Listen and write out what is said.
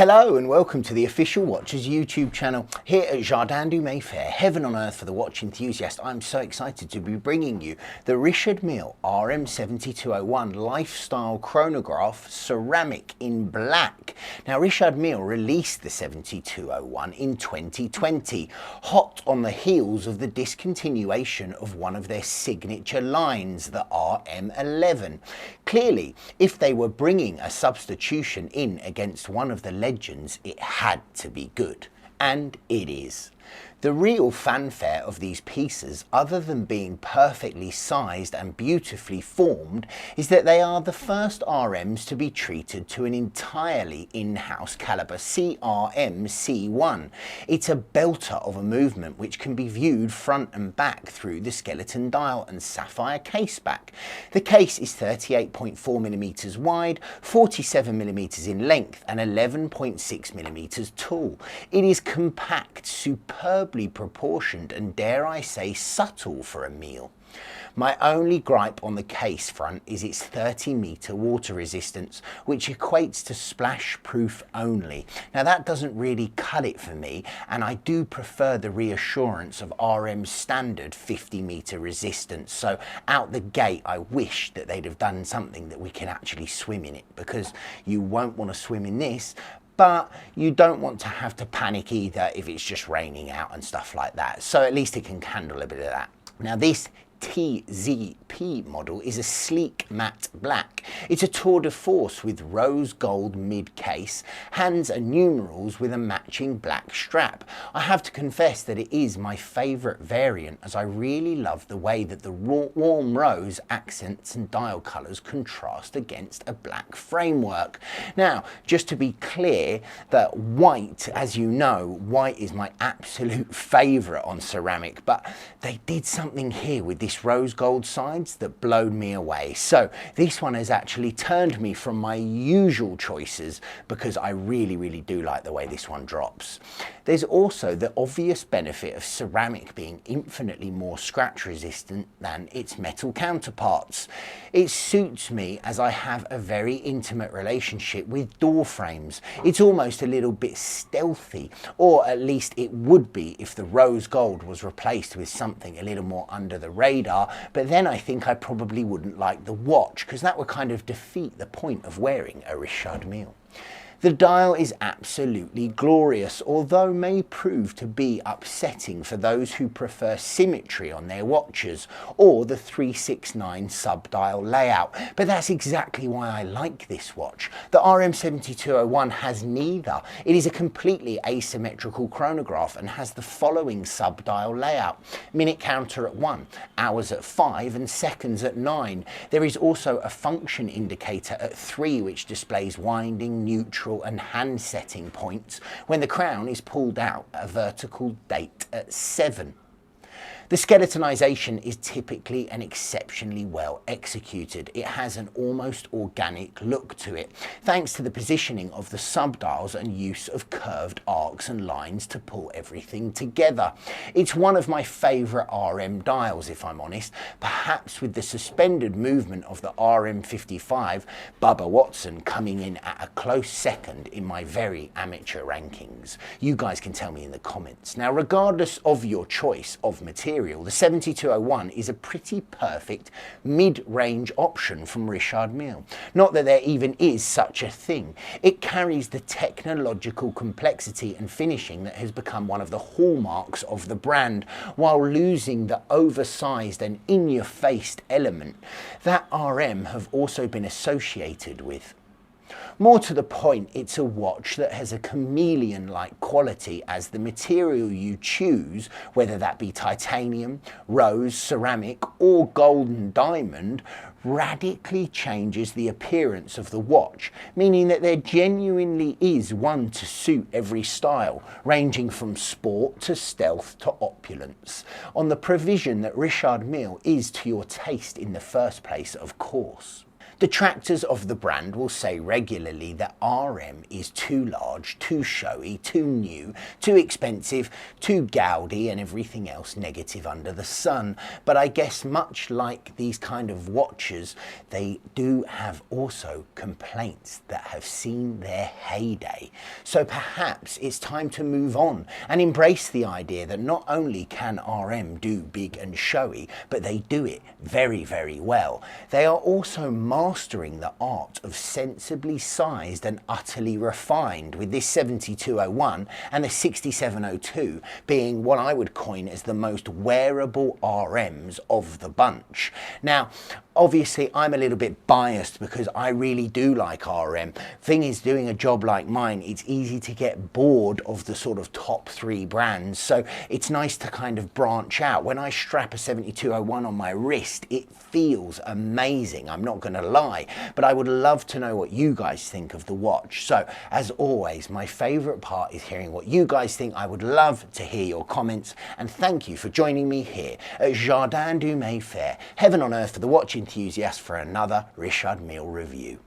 Hello and welcome to the Official Watches YouTube channel here at Jardin du Mayfair, heaven on earth for the watch enthusiast. I'm so excited to be bringing you the Richard Mille RM72-01 Lifestyle Chronograph Ceramic in black. Now Richard Mille released the 7201 in 2020, hot on the heels of the discontinuation of one of their signature lines, the RM11. Clearly, if they were bringing a substitution in against one of the legends, it had to be good, and it is. The real fanfare of these pieces, other than being perfectly sized and beautifully formed, is that they are the first RMs to be treated to an entirely in-house calibre CRM-C1. It's a belter of a movement which can be viewed front and back through the skeleton dial and sapphire caseback. The case is 38.4mm wide, 47mm in length and 11.6mm tall. It is compact, superbly proportioned and, dare I say, subtle for a Mille. My only gripe on the case front is its 30-metre water resistance, which equates to splash proof only. Now that doesn't really cut it for me, and I do prefer the reassurance of RM's standard 50-metre resistance. So out the gate I wish that they'd have done something that we can actually swim in it, because you won't want to swim in this, but you don't want to have to panic either if it's just raining out and stuff like that. So at least it can handle a bit of that. Now this TZP model is a sleek matte black. It's a tour de force with rose gold mid case, hands and numerals with a matching black strap. I have to confess that it is my favourite variant, as I really love the way that the warm rose accents and dial colours contrast against a black framework. Now, just to be clear, that white, as you know, white is my absolute favourite on ceramic, but they did something here with this rose gold sides that blowed me away. So this one has actually turned me from my usual choices, because I really do like the way this one drops. There's also the obvious benefit of ceramic being infinitely more scratch resistant than its metal counterparts. It suits me as I have a very intimate relationship with door frames. It's almost a little bit stealthy, or at least it would be if the rose gold was replaced with something a little more under the radar, but then I think I probably wouldn't like the watch, because that would kind of defeat the point of wearing a Richard Mille. The dial is absolutely glorious, although may prove to be upsetting for those who prefer symmetry on their watches or the 369 sub-dial layout. But that's exactly why I like this watch. The RM72-01 has neither. It is a completely asymmetrical chronograph and has the following sub-dial layout: minute counter at 1, hours at 5 and seconds at 9. There is also a function indicator at 3 which displays winding, neutral and hand setting points when the crown is pulled out at a vertical date at 7. The skeletonization is typically and exceptionally well executed. It has an almost organic look to it, thanks to the positioning of the subdials and use of curved arcs and lines to pull everything together. It's one of my favourite RM dials, if I'm honest, perhaps with the suspended movement of the RM55, Bubba Watson, coming in at a close second in my very amateur rankings. You guys can tell me in the comments. Now, regardless of your choice of material, the 7201 is a pretty perfect mid-range option from Richard Mille. Not that there even is such a thing. It carries the technological complexity and finishing that has become one of the hallmarks of the brand, while losing the oversized and in-your-face element that RM have also been associated with. More to the point, it's a watch that has a chameleon-like quality, as the material you choose, whether that be titanium, rose, ceramic or golden diamond, radically changes the appearance of the watch, meaning that there genuinely is one to suit every style, ranging from sport to stealth to opulence, on the provision that Richard Mille is to your taste in the first place, of course. Detractors of the brand will say regularly that RM is too large, too showy, too new, too expensive, too gaudy and everything else negative under the sun. But I guess much like these kind of watches, they do have also complaints that have seen their heyday. So perhaps it's time to move on and embrace the idea that not only can RM do big and showy, but they do it very, very well. They are also mastering the art of sensibly sized and utterly refined, with this 7201 and the 6702 being what I would coin as the most wearable RMs of the bunch. Now, obviously I'm a little bit biased because I really do like RM. Thing is, doing a job like mine, it's easy to get bored of the sort of top three brands, so it's nice to kind of branch out. When I strap a 7201 on my wrist, it feels amazing, I'm not going to lie, but I would love to know what you guys think of the watch. So as always, my favourite part is hearing what you guys think. I would love to hear your comments, and thank you for joining me here at Jardin du Mayfair, heaven on earth for the watch enthusiast, for another Richard Mille review.